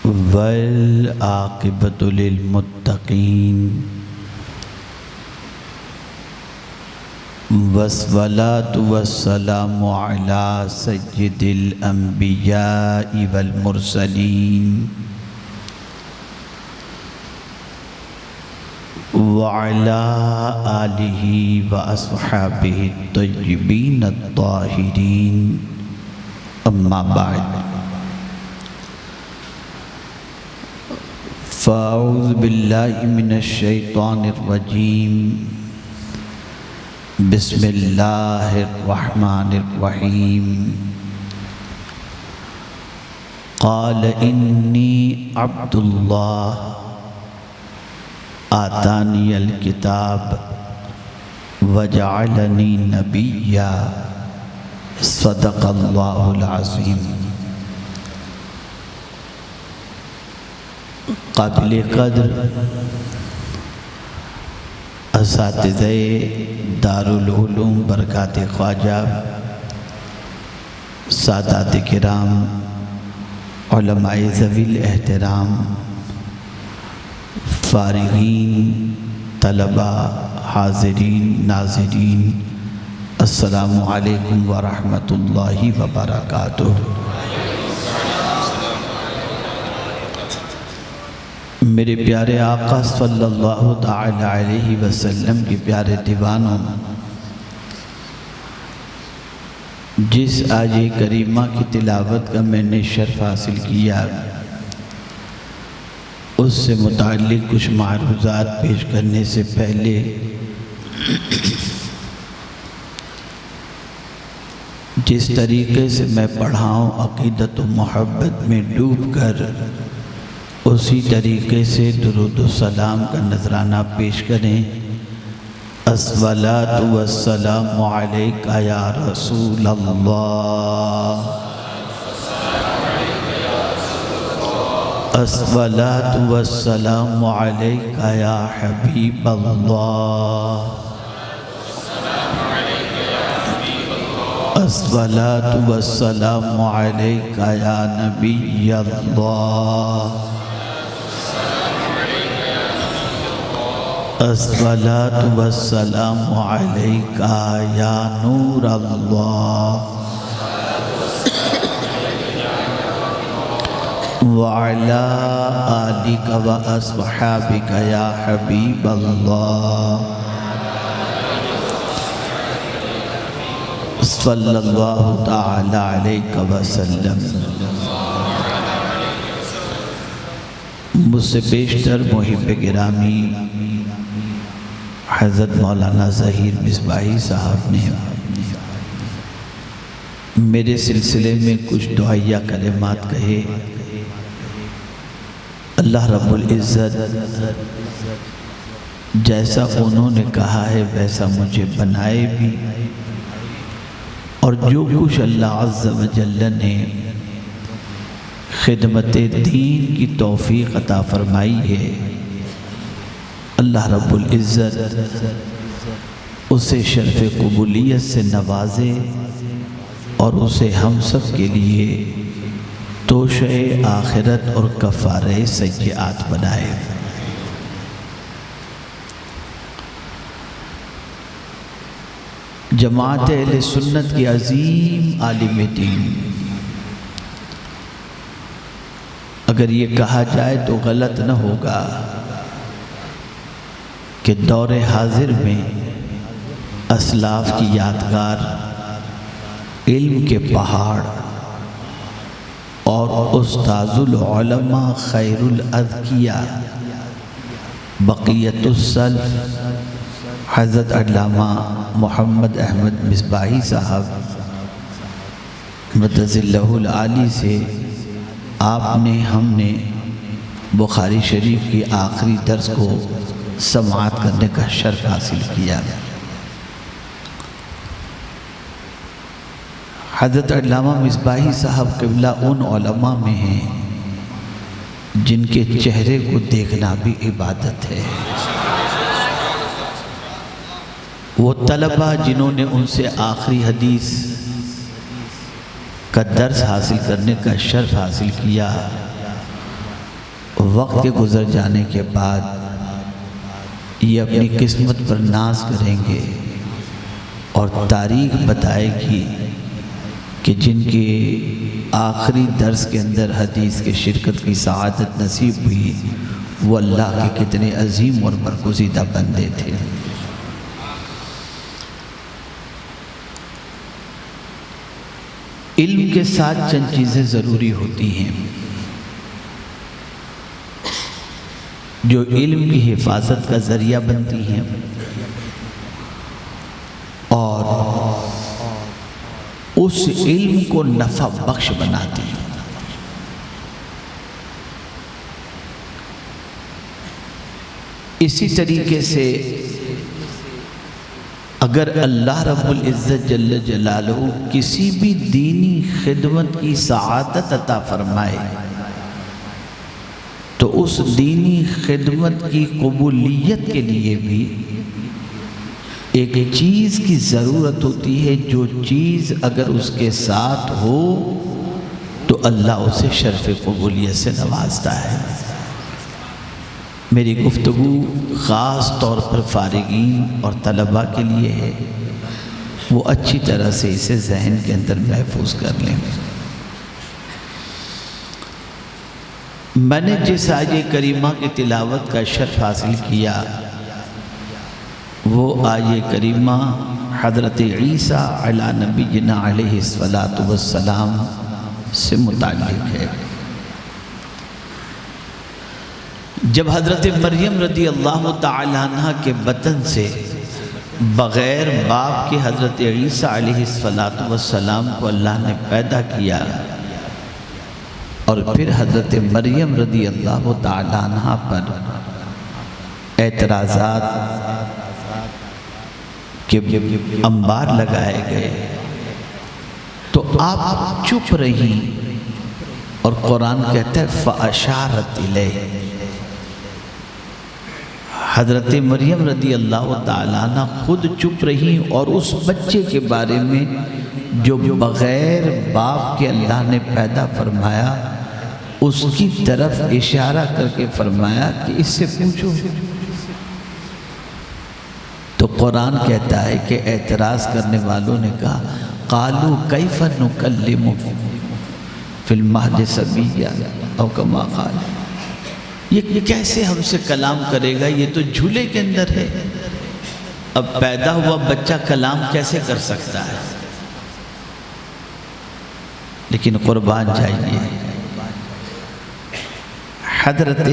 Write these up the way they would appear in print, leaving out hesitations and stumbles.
والعاقبۃ للمتقین والصلاۃ والسلام علی سید الانبیاء والمرسلین وعلی آلہ واصحابہ الطیبین الطاہرین، اما بعد فاعوذ باللہ من الشیطان الرجیم، بسم اللہ الرحمن الرحیم۔ قال انی عبد اللہ آتانی الکتاب وجعلنی نبیا، صدق اللہ العظیم۔ قابل قدر اساتذہ دارالعلوم برکات خواجہ، سادات کرام، علماء ذوی الاحترام، فارغین، طلبہ، حاضرین، ناظرین، السلام علیکم ورحمۃ اللہ وبرکاتہ۔ میرے پیارے آقا صلی اللہ تعالی علیہ وسلم کے پیارے دیوانوں، جس آیہ کریمہ کی تلاوت کا میں نے شرف حاصل کیا، اس سے متعلق کچھ معروضات پیش کرنے سے پہلے جس طریقے سے میں پڑھاؤں عقیدت و محبت میں ڈوب کر، اسی طریقے سے درود و سلام کا نذرانہ پیش کریں۔ الصلاۃ والسلام علیک یا رسول اللہ، الصلاۃ والسلام علیک یا حبیب اللہ، الصلاۃ والسلام علیک یا نبی اللہ، الصلاۃ والسلام علیک یا نور اللہ، وعلی آلک واصحابک یا حبیب اللہ، صلی اللہ تعالی علیہ وسلم۔ مجھ سے بیشتر محب گرامی حضرت مولانا ظہیر مصباحی صاحب نے میرے سلسلے میں کچھ دعائیہ کلمات کہے۔ اللہ رب العزت جیسا انہوں نے کہا ہے ویسا مجھے بنائے بھی، اور جو کچھ اللہ عز و جل نے خدمت دین کی توفیق عطا فرمائی ہے، اللہ رب العزت اسے شرف قبولیت سے نوازے اور اسے ہم سب کے لیے توشہ آخرت اور کفارہ سیئات بنائے۔ جماعت اہل سنت کی عظیم عالم دین، اگر یہ کہا جائے تو غلط نہ ہوگا کہ دور حاضر میں اسلاف کی یادگار، علم کے پہاڑ اور استاذ العلماء خیر الاذکیاء بقیت السلف حضرت علامہ محمد احمد مصباحی صاحب مدد اللہ العالی سے آپ نے، ہم نے بخاری شریف کی آخری درس کو سماعت کرنے کا شرف حاصل کیا۔ حضرت علامہ مصباحی صاحب قبلہ ان علماء میں ہیں جن کے چہرے کو دیکھنا بھی عبادت ہے۔ وہ طلبہ جنہوں نے ان سے آخری حدیث کا درس حاصل کرنے کا شرف حاصل کیا، وقت کے گزر جانے کے بعد یہ اپنی قسمت پر ناز کریں گے اور تاریخ بتائے گی کہ جن کے آخری درس کے اندر حدیث کے شرکت کی سعادت نصیب ہوئی وہ اللہ کے کتنے عظیم اور برگزیدہ بندے تھے۔ علم کے ساتھ چند چیزیں ضروری ہوتی ہیں جو علم کی حفاظت کا ذریعہ بنتی ہیں اور اس علم کو نفع بخش بناتی ہیں۔ اسی طریقے سے اگر اللہ رب العزت جل جلالہ کسی بھی دینی خدمت کی سعادت عطا فرمائے تو اس دینی خدمت کی قبولیت کے لیے بھی ایک چیز کی ضرورت ہوتی ہے، جو چیز اگر اس کے ساتھ ہو تو اللہ اسے شرف قبولیت سے نوازتا ہے۔ میری گفتگو خاص طور پر فارغین اور طلباء کے لیے ہے، وہ اچھی طرح سے اسے ذہن کے اندر محفوظ کر لیں۔ میں نے جس آیہ کریمہ کی تلاوت کا شرف حاصل کیا وہ آیہ کریمہ حضرت عیسیٰ علی نبینا علیہ السلام سے متعلق ہے۔ جب حضرت مریم رضی اللہ تعالیٰ عنہ کے بطن سے بغیر باپ کے حضرت عیسیٰ علیہ السلام کو اللہ نے پیدا کیا اور پھر حضرت مریم رضی اللہ تعالیٰ عنہ پر اعتراضات کے انبار لگائے گئے تو آپ چپ رہی اور قرآن کہتا ہے فَأَشَارَتْ إِلَيْهِ۔ حضرت مریم رضی اللہ تعالیٰ عنہ خود چپ رہی اور اس بچے کے بارے میں جو بغیر باپ کے اللہ نے پیدا فرمایا اس کی طرف اشارہ کر کے فرمایا کہ اس سے پوچھو۔ تو قرآن کہتا ہے کہ اعتراض کرنے والوں نے کہا قالوا کیف نکلم فی المہد صبیا او کما قال، یہ کیسے ہم سے کلام کرے گا، یہ تو جھولے کے اندر ہے، اب پیدا ہوا بچہ کلام کیسے کر سکتا ہے۔ لیکن قربان جائیے حضرت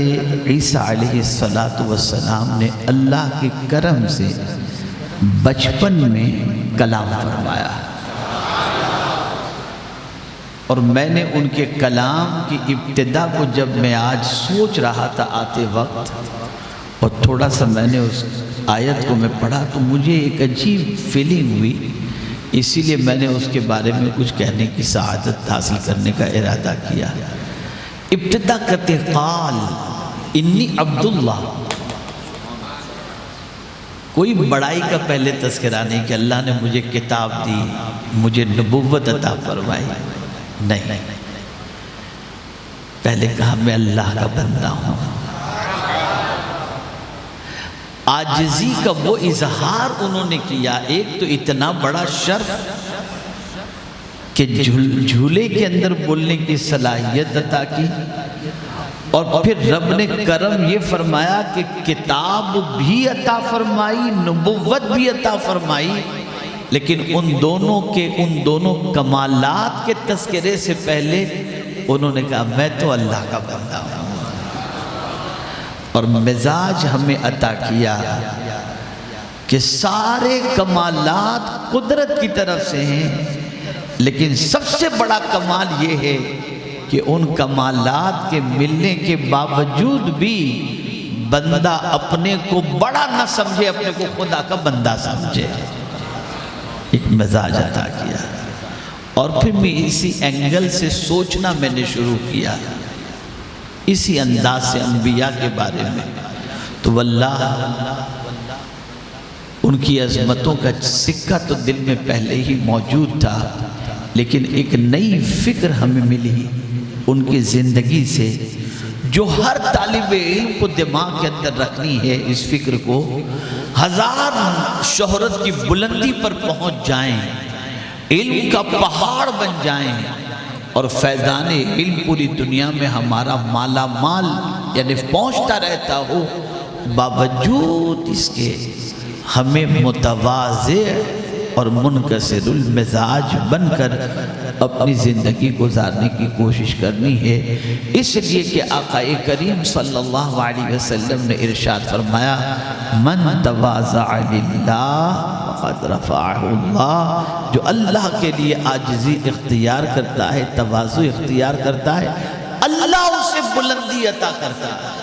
عیسیٰ علیہ السلام نے اللہ کے کرم سے بچپن میں کلام فرمایا، اور میں نے ان کے کلام کی ابتدا کو جب میں آج سوچ رہا تھا آتے وقت اور تھوڑا سا میں نے اس آیت کو میں پڑھا تو مجھے ایک عجیب فیلنگ ہوئی، اسی لیے میں نے اس کے بارے میں کچھ کہنے کی سعادت حاصل کرنے کا ارادہ کیا۔ ابتدا کرتے قال انی عبداللہ، کوئی بڑائی کا پہلے تذکرہ نہیں کہ اللہ نے مجھے کتاب دی، مجھے نبوت عطا فرمائی، نہیں، پہلے کہا میں اللہ کا بندہ ہوں۔ عاجزی کا وہ اظہار انہوں نے کیا، ایک تو اتنا بڑا شرف کہ جھولے کے اندر بولنے کی صلاحیت عطا کی، اور پھر رب نے کرم یہ فرمایا کہ کتاب بھی عطا فرمائی، نبوت بھی عطا فرمائی، لیکن ان دونوں کمالات کے تذکرے سے پہلے انہوں نے کہا میں تو اللہ کا بندہ ہوں، اور مزاج ہمیں عطا کیا کہ سارے کمالات قدرت کی طرف سے ہیں، لیکن سب سے بڑا کمال یہ ہے کہ ان کمالات کے ملنے کے باوجود بھی بندہ اپنے کو بڑا نہ سمجھے، اپنے کو خدا کا بندہ سمجھے، ایک مزاج عطا کیا۔ اور پھر میں اسی اینگل سے سوچنا میں نے شروع کیا، اسی انداز سے انبیاء کے بارے میں، تو واللہ ان کی عظمتوں کا سکہ تو دل میں پہلے ہی موجود تھا، لیکن ایک نئی فکر ہمیں ملی ان کی زندگی سے جو ہر طالب علم کو دماغ کے اندر رکھنی ہے، اس فکر کو، ہزار شہرت کی بلندی پر پہنچ جائیں، علم کا پہاڑ بن جائیں اور فیضان علم پوری دنیا میں ہمارا مالا مال یعنی پہنچتا رہتا ہو، باوجود اس کے ہمیں متواضع اور منکسر المزاج بن کر اپنی زندگی گزارنے کی کوشش کرنی ہے۔ اس لیے کہ آقا کریم صلی اللہ علیہ وسلم نے ارشاد فرمایا، من تواضع للہ فقد رفعہ اللہ، جو اللہ کے لیے عاجزی اختیار کرتا ہے، تواضع اختیار کرتا ہے، اللہ اسے بلندی عطا کرتا ہے،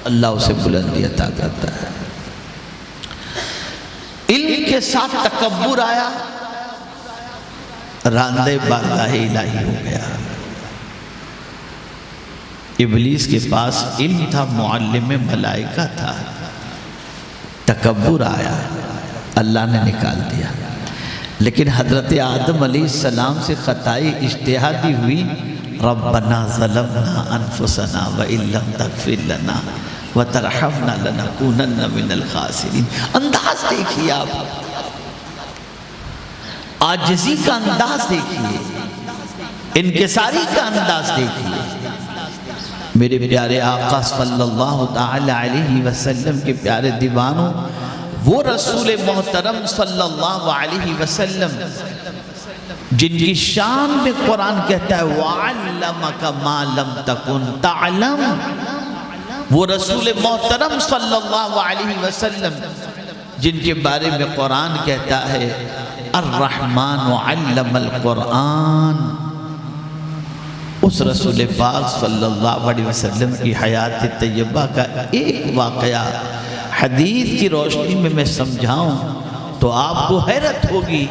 اللہ اسے بلندی عطا کرتا ہے۔ علم کے ساتھ تکبر آیا، راندے بارگاہ الہی ہو گیا۔ ابلیس کے پاس علم تھا، معلم ملائکہ تھا، تکبر آیا، اللہ نے نکال دیا۔ لیکن حضرت آدم علیہ السلام سے خطائی اجتہادی ہوئی، ربنا ظلمنا انفسنا وان لم تغفر لنا وترحمنا لنکونن من الخاسرین۔ انداز دیکھیے آپ، عاجزی کا انداز دیکھیے، انکساری کا انداز دیکھیے۔ میرے پیارے آقا صلی اللہ تعالی علیہ وسلم کے پیارے دیوانوں، وہ رسول محترم صلی اللہ علیہ وسلم جن کی شان میں قرآن کہتا ہے وَعَلَّمَكَ مَا لَمْ تَكُنْ تَعْلَمْ، وہ رسول محترم صلی اللہ علیہ وسلم جن کے بارے میں قرآن کہتا ہے الرحمن علم القرآن، اس رسول پاک صلی اللہ علیہ وسلم کی حیات طیبہ کا ایک واقعہ حدیث کی روشنی میں سمجھاؤں تو آپ کو حیرت ہوگی۔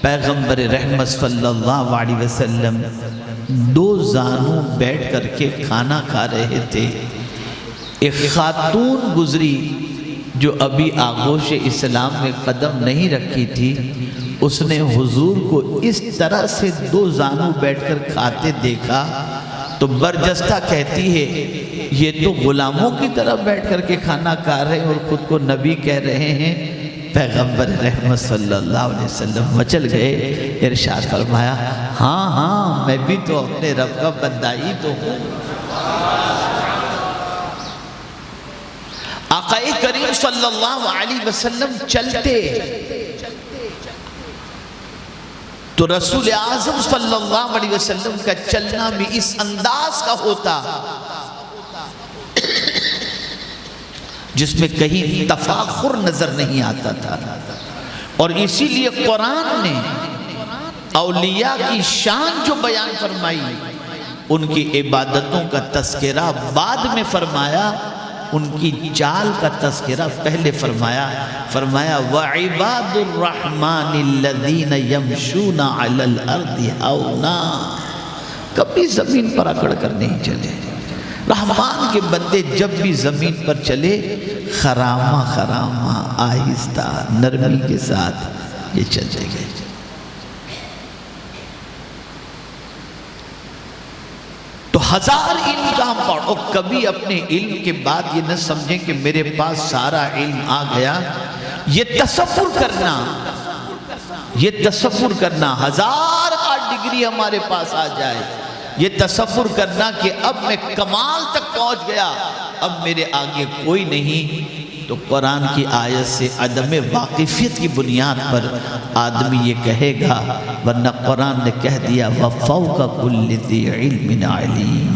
پیغمبر رحمت صلی اللہ علیہ وسلم دو زانوں بیٹھ کر کے کھانا کھا رہے تھے۔ ایک خاتون گزری جو ابھی آغوش اسلام میں قدم نہیں رکھی تھی، اس نے حضور کو اس طرح سے دو زانوں بیٹھ کر کھاتے دیکھا تو برجستہ کہتی ہے یہ تو غلاموں کی طرح بیٹھ کر کے کھانا کھا رہے ہیں اور خود کو نبی کہہ رہے ہیں۔ پیغمبر رحمت صلی اللہ علیہ وسلم مچل گئے، ارشاد فرمایا ہاں ہاں میں بھی تو اپنے رب کا بندہ ہی تو ہوں۔ آقا کریم صلی اللہ علیہ وسلم چلتے تو رسول اعظم صلی اللہ علیہ وسلم کا چلنا بھی اس انداز کا ہوتا جس میں کہیں تفاخر نظر نہیں آتا تھا، اور اسی لیے قرآن نے اولیاء کی شان جو بیان فرمائی، ان کی عبادتوں کا تذکرہ بعد میں فرمایا، ان کی چال کا تذکرہ پہلے فرمایا۔ وَعِبَادُ الرَّحْمَنِ الَّذِينَ يَمْشُونَ عَلَى الْأَرْضِ هَوْنًا، کبھی زمین پر اکڑ کر نہیں چلے۔ رحمان کے بندے جب بھی زمین پر چلے خرامہ خرامہ آہستہ نرمی کے ساتھ یہ چلتے گئے۔ تو ہزار علم کا ہم پڑھو، کبھی اپنے علم کے بعد یہ نہ سمجھیں کہ میرے پاس سارا علم آ گیا۔ یہ تصور کرنا ہزار ڈگری ہمارے پاس آ جائے، یہ تصور کرنا کہ اب میں کمال تک پہنچ گیا، اب میرے آگے کوئی نہیں، تو قرآن کی آیت سے عدم واقفیت کی بنیاد پر آدمی یہ کہے گا، ورنہ قرآن نے کہہ دیا وَفَوْقَ كُلِّ ذِي عِلْمٍ عَلِيمٍ۔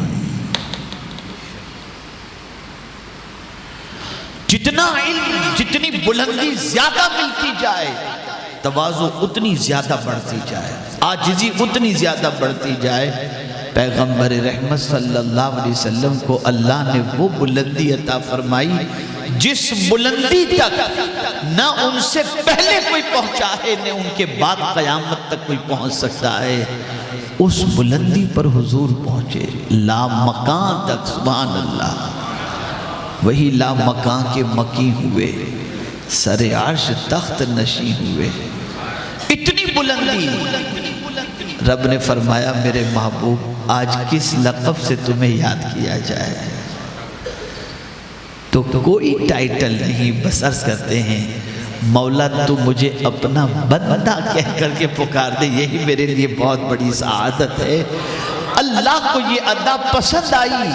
جتنا علم، جتنی بلندی زیادہ ملتی جائے، تواضع اتنی زیادہ بڑھتی جائے، عاجزی اتنی زیادہ بڑھتی جائے۔ پیغمبر رحمت صلی اللہ علیہ وسلم کو اللہ نے وہ بلندی عطا فرمائی جس بلندی تک نہ ان سے پہلے کوئی پہنچا ہے نہ ان کے بعد قیامت تک کوئی پہنچ سکتا ہے۔ اس بلندی پر حضور پہنچے لا مکان تک، سبحان اللہ، وہی لا مکان کے مکی ہوئے، سر عرش تخت نشین ہوئے، اتنی بلندی۔ رب نے فرمایا میرے محبوب آج کس لقب سے تمہیں یاد کیا جائے؟ تو کوئی ٹائٹل نہیں، بس عرض کرتے ہیں مولا تو مجھے اپنا بندہ کہہ کر کے پکار دے، یہی میرے لیے بہت بڑی سعادت ہے۔ اللہ کو یہ ادا پسند آئی،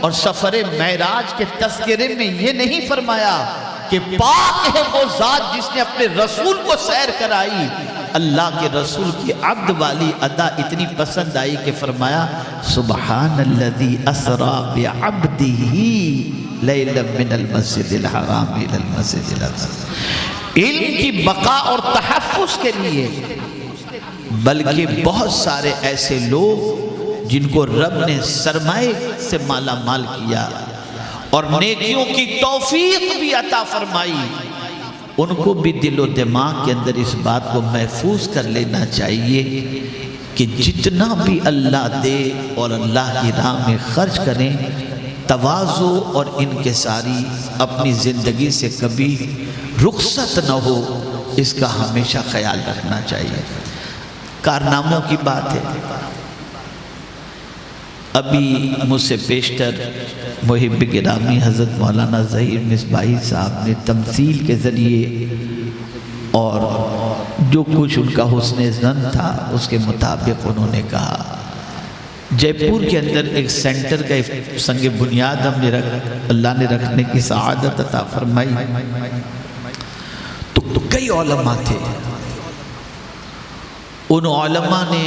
اور سفر معراج کے تذکرے میں یہ نہیں فرمایا کہ پاک ہے وہ ذات جس نے اپنے رسول کو سیر کرائی، اللہ کے رسول کی عبد والی ادا اتنی پسند آئی کہ فرمایا سبحان الذی اسری بعبدہ لیلا من المسجد الحرام الى المسجد الاقصی۔ علم کی بقا اور تحفظ کے لیے، بلکہ بہت سارے ایسے لوگ جن کو رب نے سرمائے سے مالا مال کیا اور نیکیوں کی توفیق بھی عطا فرمائی، ان کو بھی دل و دماغ کے اندر اس بات کو محفوظ کر لینا چاہیے کہ جتنا بھی اللہ دے اور اللہ کی راہ میں خرچ کریں، تواضع اور انکساری اپنی زندگی سے کبھی رخصت نہ ہو، اس کا ہمیشہ خیال رکھنا چاہیے۔ کارناموں کی بات ہے، ابھی مجھ سے پیشتر محب گرامی حضرت مولانا ظہیر مصباحی صاحب نے تمثیل کے ذریعے اور جو کچھ ان کا حسن ظن تھا اس کے مطابق انہوں نے کہا، جے پور کے اندر ایک سینٹر کا سنگ بنیاد ہم نے اللہ نے رکھنے کی سعادت عطا فرمائی، تو کئی علماء تھے، ان علماء نے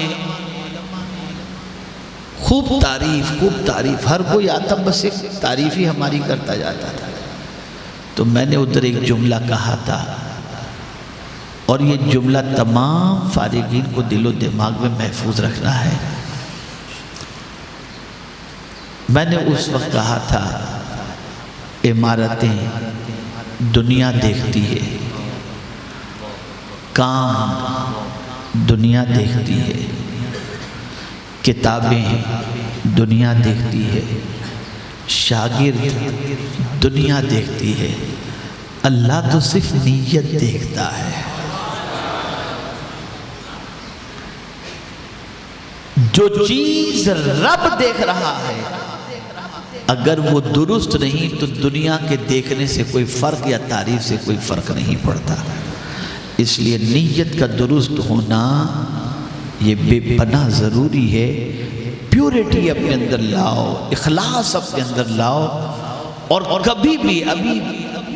خوب تعریف، ہر کوئی آتا بس ایک تعریف ہی ہماری کرتا جاتا تھا۔ تو میں نے ادھر ایک جملہ کہا تھا، اور یہ جملہ تمام فارغین کو دل و دماغ میں محفوظ رکھنا ہے۔ میں نے اس وقت کہا تھا عمارتیں دنیا دیکھتی ہے، کام دنیا دیکھتی ہے، کتابیں دنیا دیکھتی ہے، شاگرد دنیا دیکھتی ہے، اللہ تو صرف نیت دیکھتا ہے۔ جو چیز رب دیکھ رہا ہے اگر وہ درست نہیں تو دنیا کے دیکھنے سے کوئی فرق یا تعریف سے کوئی فرق نہیں پڑتا۔ اس لیے نیت کا درست ہونا یہ بے پناہ ضروری ہے۔ پیورٹی اپنے اندر لاؤ، اخلاص اپنے اندر لاؤ، اور کبھی بھی، ابھی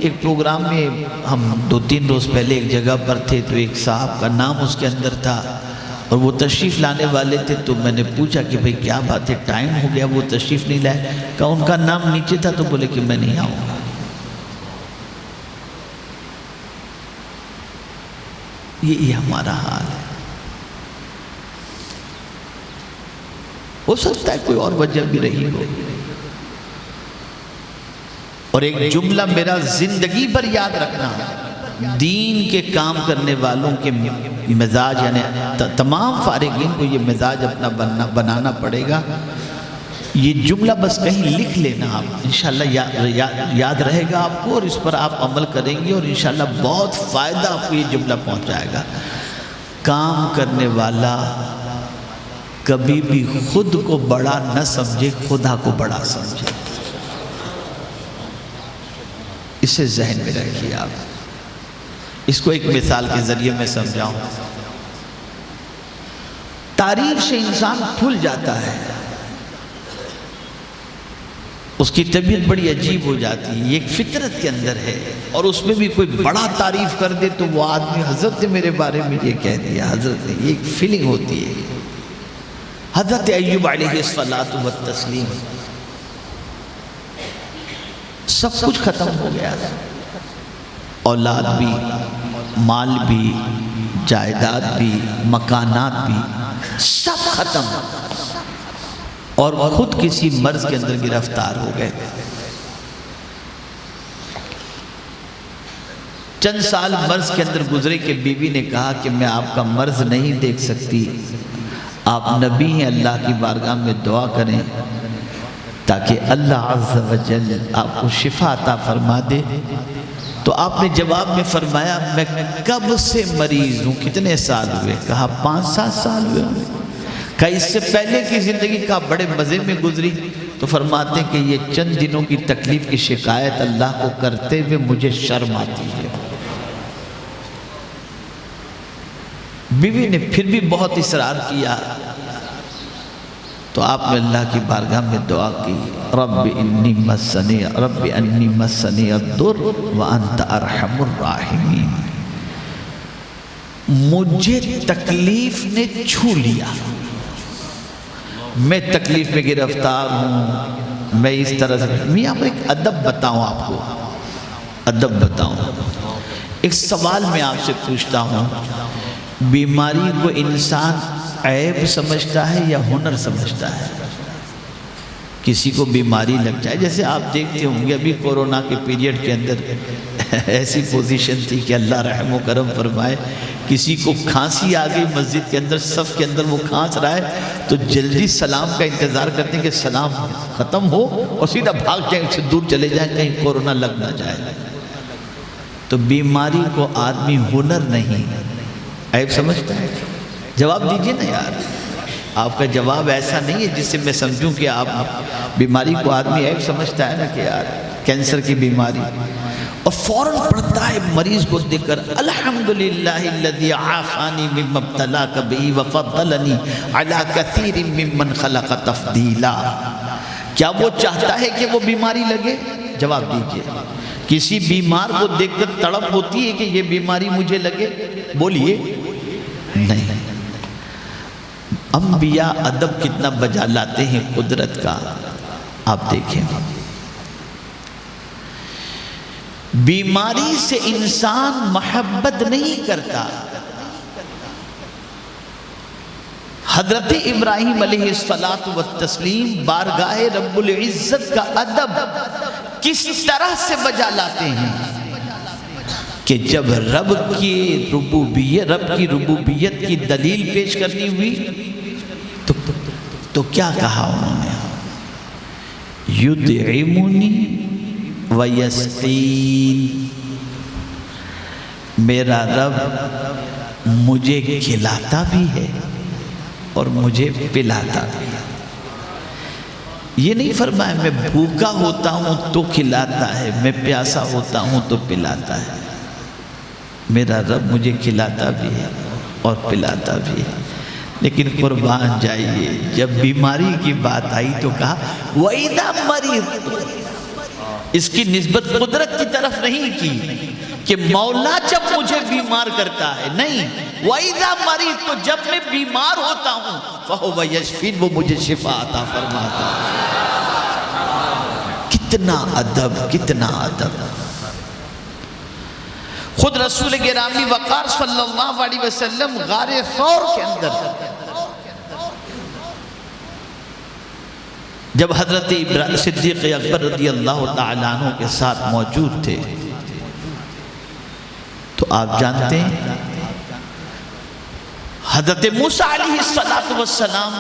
ایک پروگرام میں ہم 2-3 روز پہلے ایک جگہ پر تھے تو ایک صاحب کا نام اس کے اندر تھا اور وہ تشریف لانے والے تھے، تو میں نے پوچھا کہ بھئی کیا بات ہے، ٹائم ہو گیا وہ تشریف نہیں لائے؟ کہا ان کا نام نیچے تھا، تو بولے کہ میں نہیں آؤں گا۔ یہ ہمارا حال ہے۔ ہو سکتا ہے کوئی اور وجہ بھی رہی ہو، اور ایک جملہ میرا زندگی بھر یاد رکھنا، دین کے کام کرنے والوں کے مزاج، یعنی تمام فارغین کو یہ مزاج اپنا بنانا پڑے گا۔ یہ جملہ بس کہیں لکھ لینا آپ، انشاءاللہ یاد رہے گا آپ کو، اور اس پر آپ عمل کریں گے اور انشاءاللہ بہت فائدہ آپ کو یہ جملہ پہنچائے گا۔ کام کرنے والا کبھی بھی خود کو بڑا نہ سمجھے، خدا کو بڑا سمجھے۔ اسے ذہن میں رکھیے آپ۔ اس کو ایک مثال کے ذریعے میں سمجھاؤں۔ تعریف سے انسان پھول جاتا ہے، اس کی طبیعت بڑی عجیب ہو جاتی ہے، یہ ایک فطرت کے اندر ہے، اور اس میں بھی کوئی بڑا تعریف کر دے تو وہ آدمی حضرت نے میرے بارے میں یہ کہہ دیا، حضرت نے، یہ ایک فیلنگ ہوتی ہے۔ حضرت ایوب علیہ الصلاۃ والتسلیم، سب کچھ ختم ہو گیا، اولاد بھی، مال بھی، جائیداد بھی، مکانات بھی، سب ختم، اور خود کسی مرض کے اندر گرفتار ہو گئے۔ چند سال مرض کے اندر گزرے کہ بیوی نے کہا کہ میں آپ کا مرض نہیں دیکھ سکتی، آپ نبی ہیں، اللہ کی بارگاہ میں دعا کریں تاکہ اللہ عز و جل آپ کو شفا عطا فرما دے۔ تو آپ نے جواب میں فرمایا میں کب سے مریض ہوں، کتنے سال ہوئے؟ کہا 5-7 سال ہوئے ہوں۔ کہ اس سے پہلے کی زندگی کا بڑے مزے میں گزری؟ تو فرماتے ہیں کہ یہ چند دنوں کی تکلیف کی شکایت اللہ کو کرتے ہوئے مجھے شرم آتی ہے۔ بیوی نے پھر بھی بہت اصرار کیا تو آپ نے اللہ کی بارگاہ میں دعا کی، رب انی مسنی الضر وانت ارحم الراحمین، مجھے تکلیف نے چھو لیا، میں تکلیف میں گرفتار ہوں، میں اس طرح سے میاں میں ایک ادب بتاؤں آپ کو، ادب بتاؤں۔ ایک سوال میں آپ سے پوچھتا ہوں، بیماری کو انسان عیب سمجھتا ہے یا ہنر سمجھتا ہے؟ کسی کو بیماری لگ جائے، جیسے آپ دیکھتے ہوں گے ابھی کورونا کے پیریڈ کے اندر ایسی پوزیشن تھی کہ اللہ رحم و کرم فرمائے، کسی کو کھانسی آ گئی مسجد کے اندر، صف کے اندر وہ کھانس رہا ہے تو جلدی سلام کا انتظار کرتے ہیں کہ سلام ختم ہو اور سیدھا بھاگ جائیں، اس سے دور چلے جائیں کہیں کورونا لگ نہ جائے۔ تو بیماری کو آدمی ہنر نہیں عیب سمجھتا ہے؟ جواب دیجئے نا یار، آپ کا جواب ایسا نہیں ہے جس سے میں سمجھوں کہ آپ بیماری کو آدمی عیب سمجھتا ہے نا کہ یار کینسر کی بیماری، اور فوراً پڑھتا ہے مریض کو دیکھ کر الحمدللہ الذی عافانی مما ابتلاک بہ وفضلنی علی کثیر ممن خلق تفضیلا۔ کیا وہ چاہتا ہے کہ وہ بیماری لگے؟ جواب دیجئے۔ کسی بیمار کو دیکھ کر تڑپ ہوتی ہے کہ یہ بیماری مجھے لگے؟ بولیے نہیں۔ انبیاء ادب کتنا بجا لاتے ہیں قدرت کا، آپ دیکھیں۔ بیماری سے انسان محبت نہیں کرتا۔ حضرت ابراہیم علیہ السلام بارگاہ رب العزت کا ادب کس طرح سے بجا لاتے ہیں کہ جب رب کی ربوبیت کی دلیل پیش کرنی ہوئی تو کیا کہا انہوں نے؟ یدعمنی ویسقین، میرا رب مجھے کھلاتا بھی ہے اور مجھے پلاتا بھی ہے۔ یہ نہیں فرمایا میں بھوکا ہوتا ہوں تو کھلاتا ہے، میں پیاسا ہوتا ہوں تو پلاتا ہے۔ میرا رب مجھے کھلاتا بھی ہے اور پلاتا بھی ہے۔ لیکن قربان جائیے، جب بیماری کی بات آئی تو کہا وَإِذَا مَرِضْتُ، اس کی نسبت قدرت کی طرف نہیں کی کہ مولا جب مجھے بیمار کرتا ہے، نہیں، وَإِذَا مَرِضْتُ، جب میں بیمار ہوتا ہوں فَهُوَ يَشْفِينِ، وہ مجھے شفا عطا فرماتا ہے۔ کتنا ادب، کتنا ادب۔ خود رسول گرامی وقار صلی اللہ علیہ وسلم غار ثور کے اندر جب حضرت صدیق اکبر رضی اللہ تعالیٰ عنہ کے ساتھ موجود تھے تو آپ جانتے ہیں حضرت موسیٰ علیہ السلام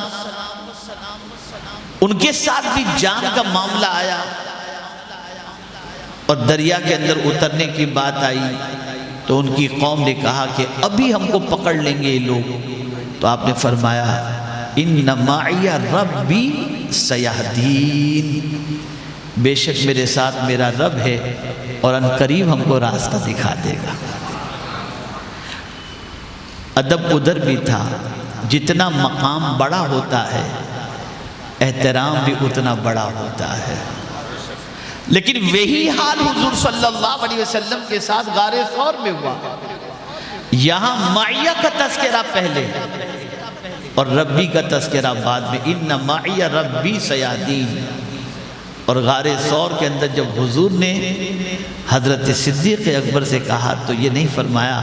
ان کے ساتھ بھی جان کا معاملہ آیا اور دریا کے اندر اترنے کی بات آئی تو ان کی قوم نے کہا کہ ابھی ہم کو پکڑ لیں گے یہ لوگ، تو آپ نے فرمایا ان معی ربی سیہدین، بے شک میرے ساتھ میرا رب ہے اور ان قریب ہم کو راستہ دکھا دے گا۔ ادب ادھر بھی تھا، جتنا مقام بڑا ہوتا ہے احترام بھی اتنا بڑا ہوتا ہے، لیکن وہی حال حضور صلی اللہ علیہ وسلم کے ساتھ غار ثور میں ہوا۔ یہاں معیہ کا تذکرہ پہلے اور ربی کا تذکرہ بعد میں، ان معی ربی سیہدین۔ اور غار ثور کے اندر جب حضور نے حضرت صدیق اکبر سے کہا تو یہ نہیں فرمایا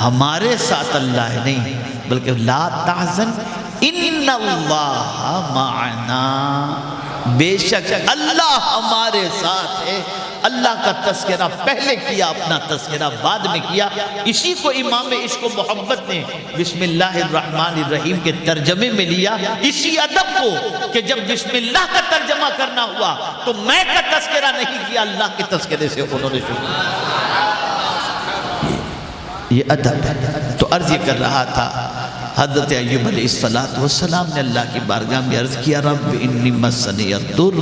ہمارے ساتھ اللہ ہے، نہیں، بلکہ لا تحزن ان اللہ معنا، بے شک اللہ ہمارے ساتھ ہے۔ اللہ کا تذکرہ پہلے کیا، اپنا تذکرہ بعد میں کیا۔ اسی کو امام عشق و محبت نے بسم اللہ الرحمن الرحیم کے ترجمے میں لیا، اسی ادب کو کہ جب بسم اللہ کا ترجمہ کرنا ہوا تو میں کا تذکرہ نہیں کیا، اللہ کے تذکرے سے انہوں نے شروع کیا۔ یہ ادب ہے۔ تو عرض یہ کر رہا تھا حضرت ایوب علیہ السلام نے اللہ کی بارگاہ میں عرض کیا رب انی مسنی الضر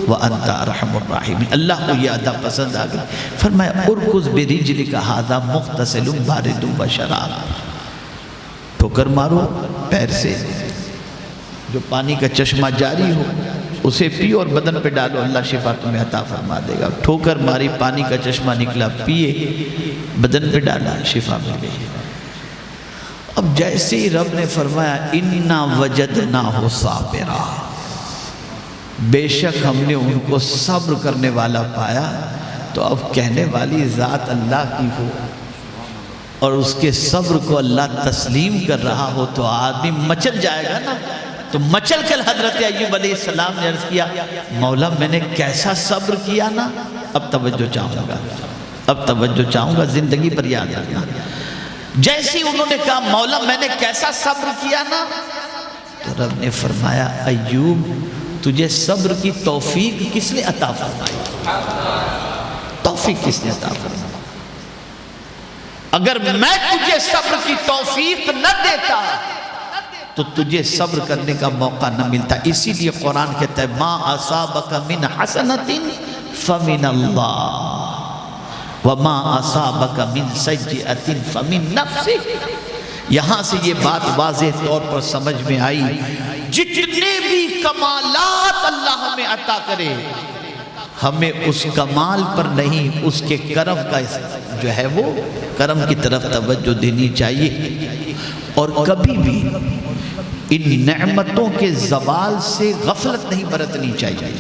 وانت ارحم الراحمین. اللہ کو یہ ادا پسند آ گئی. فرمایا ارکض برجلک ھذا مغتسل بارد وشراب، ٹھوکر مارو پیر سے، جو پانی کا چشمہ جاری ہو اسے پیو اور بدن پہ ڈالو، اللہ شفا تمہیں عطا فرما دے گا. ٹھوکر ماری، پانی کا چشمہ نکلا، پیے، بدن پہ ڈالا، شفا مل گئی. اب جیسے ہی رب نے فرمایا انا وجدناہ صابرا، بے شک ہم نے ان کو صبر کرنے والا پایا، تو اب کہنے والی ذات اللہ کی ہو اور اس کے صبر کو اللہ تسلیم کر رہا ہو تو آدمی مچل جائے گا نا. تو مچل کر حضرت ایوب علیہ السلام نے عرض کیا مولا میں نے کیسا صبر کیا نا، اب توجہ چاہوں گا، اب توجہ چاہوں گا، زندگی پر یاد رکھنا. جیسی انہوں نے کہا مولا میں نے کیسا صبر کیا نا، تو رب نے فرمایا ایوب تجھے صبر کی توفیق کس نے عطا فرمائی؟ توفیق کس نے عطا فرمائی؟ اگر میں تجھے صبر کی توفیق نہ دیتا تو تجھے صبر کرنے کا موقع نہ ملتا. اسی لیے قرآن کہتا ہے ما اصابک من حسنۃ فمن اللہ وما اصابک من سیئۃ فمن نفسک. یہاں سے یہ بات واضح طور پر سمجھ میں آئی جتنے بھی کمالات اللہ ہمیں عطا کرے ہمیں اس کمال پر نہیں اس کے کرم کا جو ہے وہ کرم کی طرف توجہ دینی چاہیے، اور کبھی بھی ان نعمتوں کے زوال سے غفلت نہیں برتنی چاہیے.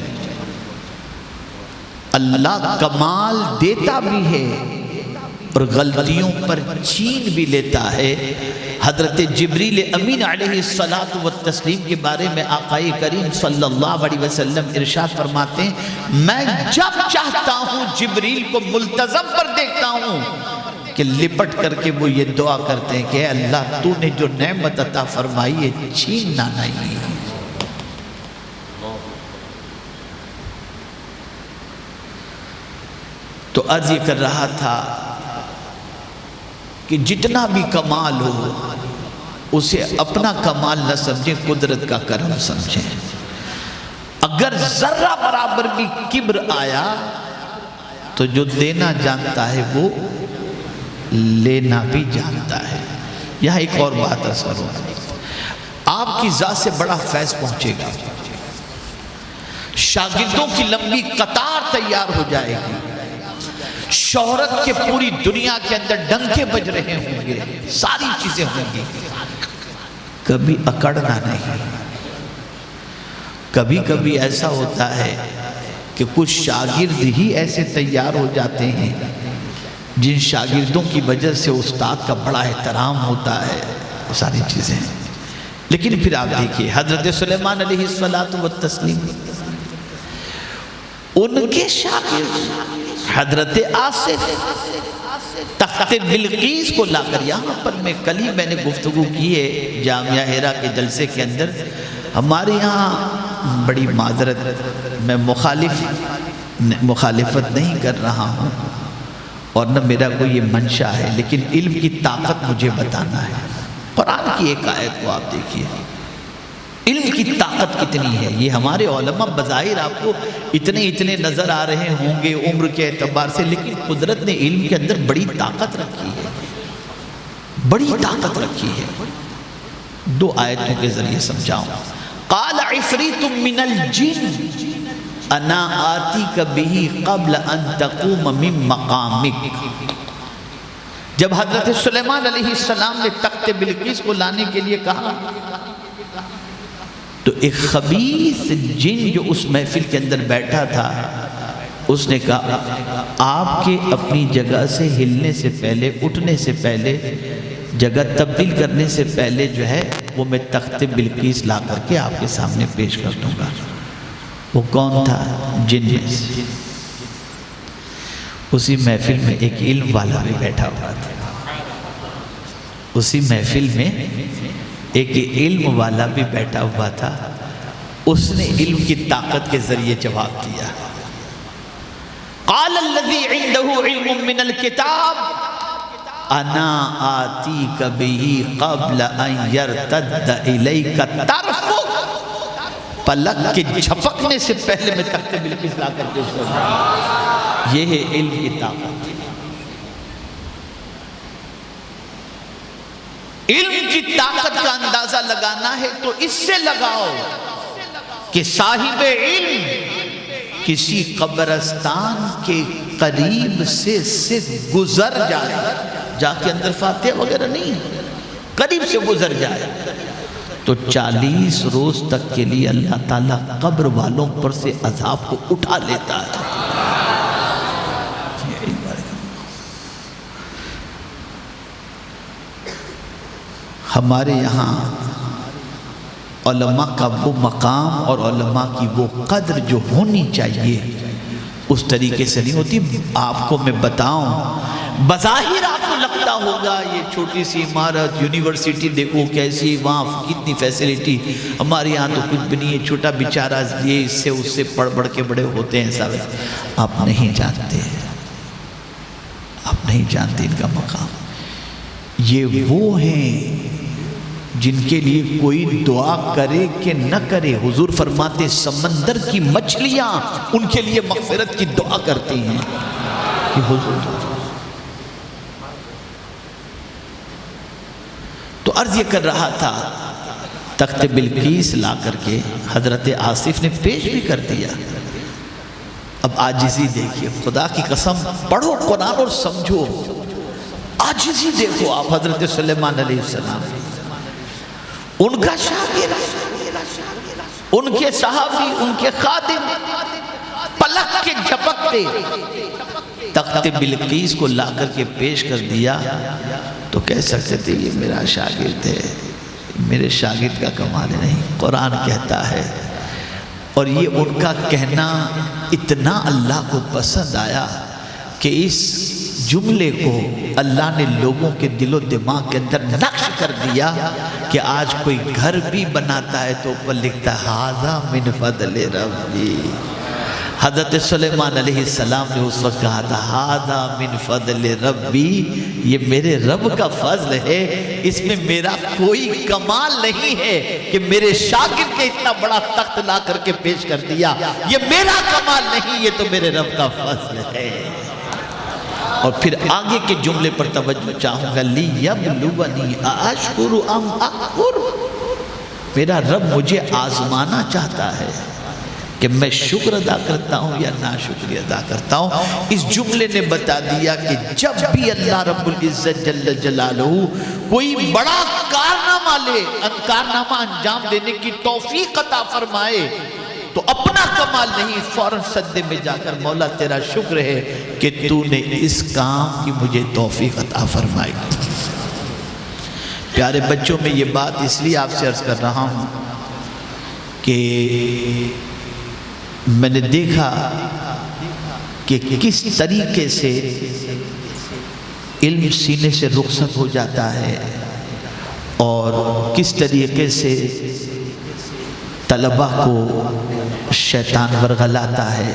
اللہ کمال دیتا بھی ہے اور غلطیوں پر چھین بھی لیتا ہے. حضرت جبریل امین علیہ السلام کے بارے میں آقا کریم صلی اللہ علیہ وسلم ارشاد فرماتے ہیں میں جب چاہتا ہوں جبریل کو ملتزم پر دیکھتا ہوں کہ لپٹ کر کے وہ یہ دعا کرتے ہیں کہ اے اللہ تو نے جو نعمت عطا فرمائی ہے چھیننا نہیں. تو عرض یہ کر رہا تھا کہ جتنا بھی کمال ہو اسے اپنا کمال نہ سمجھیں، قدرت کا کرم سمجھیں. اگر ذرہ برابر بھی کبر آیا تو جو دینا جانتا ہے وہ لینا بھی جانتا ہے. یہاں ایک اور بات اثر ہو، آپ کی ذات سے بڑا فیض پہنچے گا، شاگردوں کی لمبی قطار تیار ہو جائے گی، شہرت کے پوری دنیا کے اندر ڈنکے بج رہے ہوں گے، ساری چیزیں ہوں گی. کبھی اکڑنا نہیں. کبھی کبھی ایسا ہوتا ہے کہ کچھ شاگرد ہی ایسے تیار ہو جاتے ہیں جن شاگردوں کی وجہ سے استاد کا بڑا احترام ہوتا ہے، وہ ساری چیزیں. لیکن پھر آپ دیکھیے حضرت سلیمان علیہ السلام ان کے شاگرد حضرت آصف تخت بلقیس کو لا کر، یہاں پر میں نے گفتگو کی ہے جامعہ ہیرا کے جلسے کے اندر. ہمارے یہاں بڑی معذرت، میں مخالفت نہیں کر رہا ہوں اور نہ میرا کوئی یہ منشا ہے، لیکن علم کی طاقت مجھے بتانا ہے. قرآن کی ایک آیت کو آپ دیکھیے، علم کی طاقت کتنی ہے. یہ ہمارے علماء بظاہر آپ کو اتنے نظر آ رہے ہوں گے عمر کے اعتبار سے، لیکن قدرت نے علم کے اندر بڑی طاقت رکھی ہے، بڑی طاقت رکھی ہے. دو آیتوں کے ذریعے سمجھاؤں. قال عفریت من الجن انا آتیک بہ قبل ان تقوم من مقامک. جب حضرت سلیمان علیہ السلام نے تخت بلقیس کو لانے کے لیے کہا تو ایک خبیث جن جو اس محفل کے اندر بیٹھا تھا اس نے کہا آپ کے اپنی جگہ سے ہلنے سے پہلے، اٹھنے سے پہلے، جگہ تبدیل کرنے سے پہلے جو ہے وہ میں تخت بلقیس لا کر کے آپ کے سامنے پیش کر دوں گا. وہ کون تھا؟ جن میں سے. اسی محفل میں ایک علم والا بھی بیٹھا ہوا تھا، اسی محفل میں ایک علم والا بھی بیٹھا ہوا تھا. اس نے علم کی طاقت کے ذریعے جواب دیا. قال الذي عنده علم من الكتاب انا آتیک بہ قبل ان یرتد الیک طرفک، پلک کے جھپکنے سے پہلے میں تخت بلقیس لا کر پیش کر دوں۔ یہ ہے علم کی طاقت۔ علم کی طاقت کا اندازہ لگانا ہے تو اس سے لگاؤ کہ صاحب علم کسی قبرستان کے قریب سے صرف گزر جائے، جا کے اندر فاتحہ وغیرہ نہیں، قریب سے گزر جائے تو 40 روز تک کے لیے اللہ تعالیٰ قبر والوں پر سے عذاب کو اٹھا لیتا ہے۔ ہمارے یہاں علماء کا وہ مقام اور علماء کی وہ قدر جو ہونی چاہیے اس طریقے سے نہیں ہوتی۔ آپ کو میں بتاؤں، بظاہر آپ کو لگتا ہوگا یہ چھوٹی سی عمارت، یونیورسٹی دیکھو کیسی، وہاں کتنی فیسیلیٹی، ہمارے یہاں تو کچھ بھی نہیں ہے، چھوٹا بیچارہ یہ اس سے اس سے پڑھ کے بڑے ہوتے ہیں صاحب۔ آپ نہیں جانتے، آپ نہیں جانتے ان کا مقام۔ یہ وہ ہیں جن کے لیے کوئی دعا کرے کہ نہ کرے، حضور فرماتے سمندر کی مچھلیاں ان کے لیے مغفرت کی دعا کرتی ہیں کہ حضور۔ تو عرض یہ کر رہا تھا، تخت بلقیس لا کر کے حضرت آصف نے پیش بھی کر دیا۔ اب عاجزی دیکھیے، خدا کی قسم پڑھو قرآن اور سمجھو، عاجزی دیکھو آپ حضرت سلیمان علیہ السلام، ان کا شاگرد، ان کے صحابی، ان کے خادم، پلک کے جھپکتے تخت بلقیس کو لا کر کے پیش کر دیا تو کہہ سکتے تھے یہ میرا شاگرد ہے، میرے شاگرد کا کمال نہیں، قرآن کہتا ہے۔ اور یہ ان کا کہنا اتنا اللہ کو پسند آیا کہ اس جملے کو اللہ نے لوگوں کے دل و دماغ کے اندر نقش کر دیا کہ آج کوئی گھر بھی بناتا ہے تو اوپر لکھتا ہے ھذا من فضل ربی۔ حضرت سلیمان علیہ السلام نے اس وقت کہا تھا ھذا من فضل ربی، یہ میرے رب کا فضل ہے، اس میں میرا کوئی کمال نہیں ہے کہ میرے شاگرد کے اتنا بڑا تخت لا کر کے پیش کر دیا، یہ میرا کمال نہیں، یہ تو میرے رب کا فضل ہے۔ اور پھر آگے کے جملے پر توجہ چاہوں گا، لِيَبْلُوَنِي أَأَشْكُرُ أَمْ أَكْفُرُ، میرا رب مجھے آزمانا چاہتا ہے کہ میں شکر ادا کرتا ہوں یا ناشکری ادا کرتا ہوں۔ اس جملے نے بتا دیا کہ جب بھی اللہ رب العزت جل جلالہ کوئی بڑا کارنامہ انجام دینے کی توفیق عطا فرمائے تو اپنا کمال نہیں، فوراً سجدے میں جا کر مولا تیرا شکر ہے کہ تو نے اس کام کی مجھے توفیق عطا فرمائی۔ پیارے بچوں، میں یہ بات اس لیے آپ سے عرض کر رہا ہوں کہ میں نے دیکھا کہ کس طریقے سے علم سینے سے رخصت ہو جاتا ہے اور کس طریقے سے طلبہ کو شیطان ورغلاتا ہے۔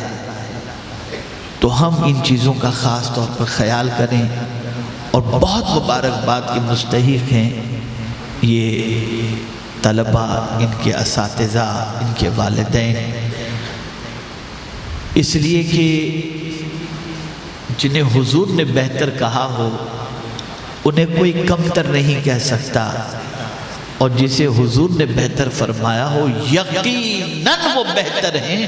تو ہم ان چیزوں کا خاص طور پر خیال کریں اور بہت مبارکباد کے مستحق ہیں یہ طلبہ، ان کے اساتذہ، ان کے والدین، اس لیے کہ جنہیں حضور نے بہتر کہا ہو انہیں کوئی کمتر نہیں کہہ سکتا، اور جسے حضور نے بہتر فرمایا ہو یقیناً وہ بہتر ہیں۔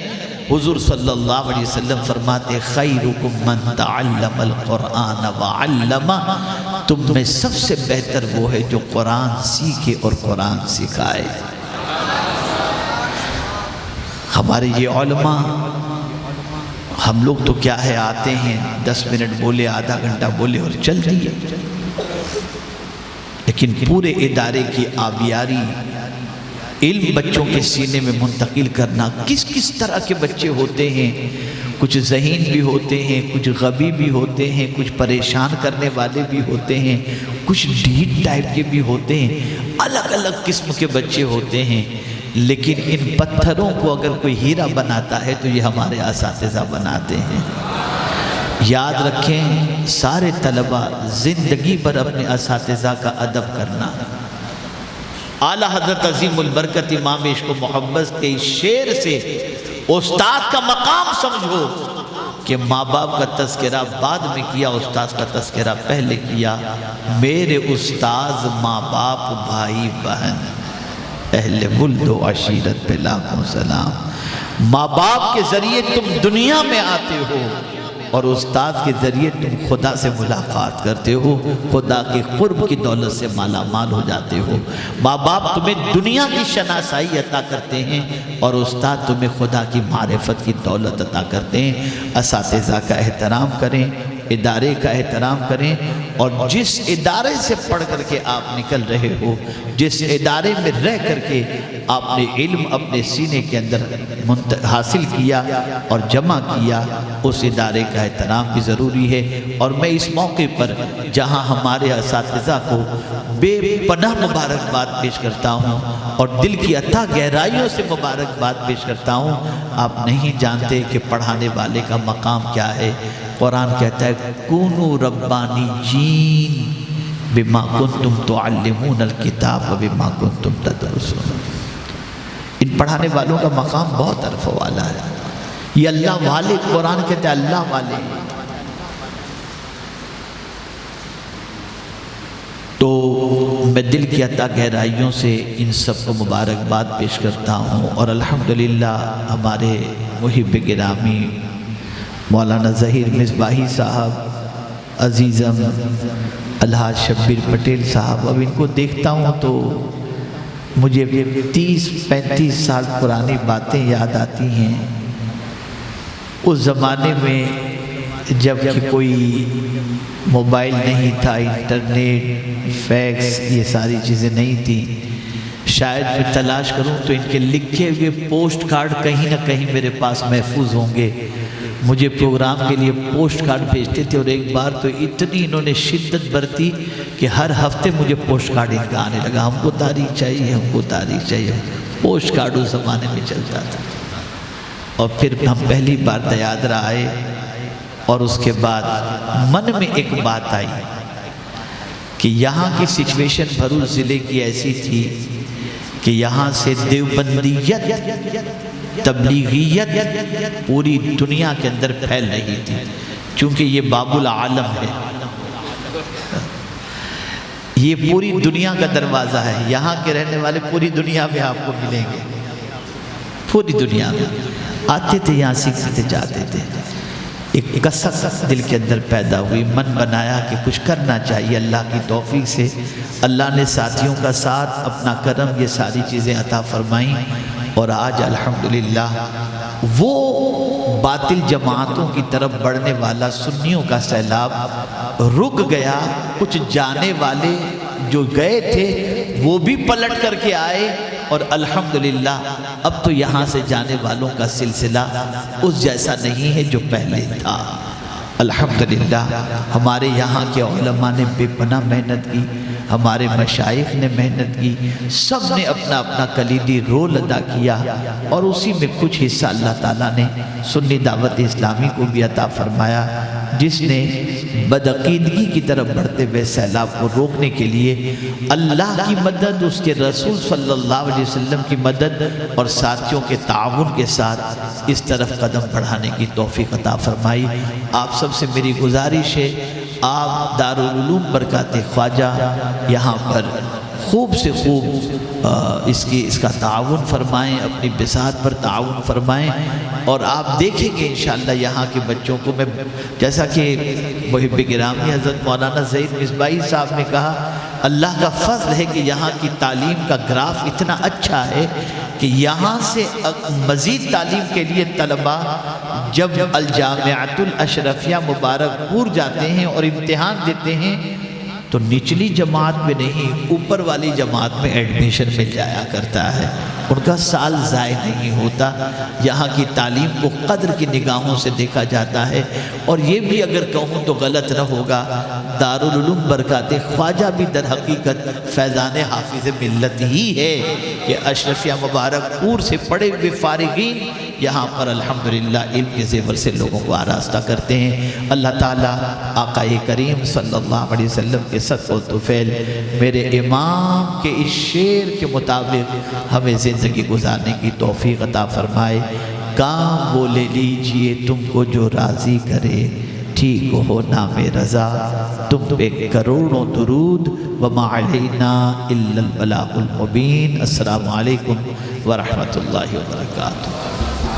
حضور صلی اللہ علیہ وسلم فرماتے خیرکم من تعلم القرآن وعلمہ، تم میں سب سے بہتر وہ ہے جو قرآن سیکھے اور قرآن سکھائے۔ ہمارے یہ علماء، ہم لوگ تو کیا ہے آتے ہیں 10 منٹ بولے، آدھا گھنٹہ بولے اور چل دیے، لیکن پورے ادارے کی آبیاری، علم بچوں کے سینے میں منتقل کرنا، کس کس طرح کے بچے ہوتے ہیں، کچھ ذہین بھی ہوتے ہیں، کچھ غبی بھی ہوتے ہیں، کچھ پریشان کرنے والے بھی ہوتے ہیں، کچھ ڈھیٹ ٹائپ کے بھی ہوتے ہیں، الگ الگ قسم کے بچے ہوتے ہیں، لیکن ان پتھروں کو اگر کوئی ہیرا بناتا ہے تو یہ ہمارے اساتذہ بناتے ہیں۔ یاد رکھیں سارے طلبہ زندگی پر اپنے اساتذہ کا ادب کرنا۔ اعلیٰ حضرت عظیم البرکت امام عشق و محبت کے اس شعر سے استاد کا مقام سمجھو کہ ماں باپ کا تذکرہ بعد میں کیا، استاد کا تذکرہ پہلے کیا۔ میرے استاذ ماں باپ بھائی بہن اہل ولد و عشیرت پہ لاکھوں سلام۔ ماں باپ کے ذریعے تم دنیا میں آتے ہو اور استاد کے ذریعے تم خدا سے ملاقات کرتے ہو، خدا کے قرب کی دولت سے مالا مال ہو جاتے ہو۔ ماں باپ تمہیں دنیا کی شناسائی عطا کرتے ہیں اور استاد تمہیں خدا کی معرفت کی دولت عطا کرتے ہیں۔ اساتذہ کا احترام کریں، ادارے کا احترام کریں، اور جس ادارے سے پڑھ کر کے آپ نکل رہے ہو، جس ادارے میں رہ کر کے آپ نے علم اپنے سینے کے اندر حاصل کیا اور جمع کیا، اس ادارے کا احترام بھی ضروری ہے۔ اور میں اس موقع پر جہاں ہمارے اساتذہ کو بے پناہ مبارکباد پیش کرتا ہوں اور دل کی اتھا گہرائیوں سے مبارکباد پیش کرتا ہوں، آپ نہیں جانتے کہ پڑھانے والے کا مقام کیا ہے۔ قرآن کہتا ہے کونوا ربانیین بما کنتم تعلمون الکتاب وبما کنتم تدرسون۔ ان پڑھانے والوں کا مقام بہت عرف والا ہے۔ یہ اللہ والے، قرآن کہتا ہے اللہ والے۔ تو میں دل کی عطا گہرائیوں سے ان سب کو مبارکباد پیش کرتا ہوں، اور الحمدللہ ہمارے محب گرامی مولانا ظہیر مصباحی صاحب، عزیزم الحاج شبیر پٹیل صاحب، اب ان کو دیکھتا ہوں تو مجھے 30-35 سال پرانی باتیں یاد آتی ہیں۔ اس زمانے میں جب کہ کوئی موبائل نہیں تھا، انٹرنیٹ، فیکس، یہ ساری چیزیں نہیں تھیں، شاید میں تلاش کروں تو ان کے لکھے ہوئے پوسٹ کارڈ کہیں نہ کہیں میرے پاس محفوظ ہوں گے۔ مجھے پروگرام کے لیے پوسٹ کارڈ بھیجتے تھے، اور ایک بار تو اتنی انہوں نے شدت برتی کہ ہر ہفتے مجھے پوسٹ کارڈ ان کا آنے لگا، ہم کو تاریخ چاہیے، ہم کو تاریخ چاہیے۔ پوسٹ کارڈ اس زمانے میں چلتا تھا۔ اور پھر ہم پہلی بار دیادرا آئے، اور اس کے بعد من میں ایک بات آئی کہ یہاں کی سچویشن بھرور ضلع کی ایسی تھی کہ یہاں سے دیوبندیت، تبلیغیت پوری دنیا کے اندر پھیل رہی تھی، چونکہ یہ باب العالم ہے، یہ پوری دنیا کا دروازہ ہے۔ یہاں کے رہنے والے پوری دنیا میں آپ کو ملیں گے، پوری دنیا میں آتے تھے، یہاں سیکھتے تھے، جاتے تھے۔ ایک کسک دل کے اندر پیدا ہوئی، من بنایا کہ کچھ کرنا چاہیے۔ اللہ کی توفیق سے اللہ نے ساتھیوں کا ساتھ، اپنا کرم، یہ ساری چیزیں عطا فرمائیں، اور آج الحمدللہ وہ باطل جماعتوں کی طرف بڑھنے والا سنیوں کا سیلاب رک گیا۔ کچھ جانے والے جو گئے تھے وہ بھی پلٹ کر کے آئے، اور الحمدللہ اب تو یہاں سے جانے والوں کا سلسلہ اس جیسا نہیں ہے جو پہلے تھا۔ الحمدللہ ہمارے یہاں کے علماء نے بے پناہ محنت کی، ہمارے مشائخ نے محنت کی، سب نے اپنا اپنا کلیدی رول ادا کیا، اور اسی میں کچھ حصہ اللہ تعالیٰ نے سنی دعوت اسلامی کو بھی عطا فرمایا، جس نے بدعقیدگی کی طرف بڑھتے ہوئے سیلاب کو روکنے کے لیے اللہ کی مدد، اس کے رسول صلی اللہ علیہ وسلم کی مدد اور ساتھیوں کے تعاون کے ساتھ اس طرف قدم بڑھانے کی توفیق عطا فرمائی۔ آپ سب سے میری گزارش ہے، آپ دارالعلوم برکات خواجہ یہاں پر خوب سے خوب اس کا تعاون فرمائیں، اپنی بساط پر تعاون فرمائیں، اور آپ دیکھیں گے انشاءاللہ یہاں کے بچوں کو، میں جیسا کہ محب گرامی حضرت مولانا ظہیر مصباحی صاحب نے کہا، اللہ کا فضل ہے کہ یہاں کی تعلیم کا گراف اتنا اچھا ہے کہ یہاں سے مزید تعلیم کے لیے طلبہ جب الجامعۃ الاشرفیہ مبارک پور جاتے ہیں اور امتحان دیتے ہیں تو نچلی جماعت میں نہیں، اوپر والی جماعت میں ایڈمیشن مل جایا کرتا ہے، ان کا سال ضائع نہیں ہوتا۔ یہاں کی تعلیم کو قدر کی نگاہوں سے دیکھا جاتا ہے، اور یہ بھی اگر کہوں تو غلط نہ ہوگا، دارالعلوم برکات خواجہ بھی در حقیقت فیضان حافظ ملت ہی ہے کہ اشرفیہ مبارک پور سے پڑے ہوئے فارغین یہاں پر الحمدللہ علم کے زیور سے لوگوں کو آراستہ کرتے ہیں۔ اللہ تعالیٰ آقا کریم صلی اللہ علیہ وسلم کے صدق و طفیل میرے امام کے اس شعر کے مطابق ہمیں زندگی گزارنے کی توفیق عطا فرمائے۔ کام وہ لے لیجئے تم کو جو راضی کرے، ٹھیک ہو نام رضا تم پہ کروڑوں درود، وما علینا الا البلاغ المبین۔ السلام علیکم ورحمۃ اللہ وبرکاتہ۔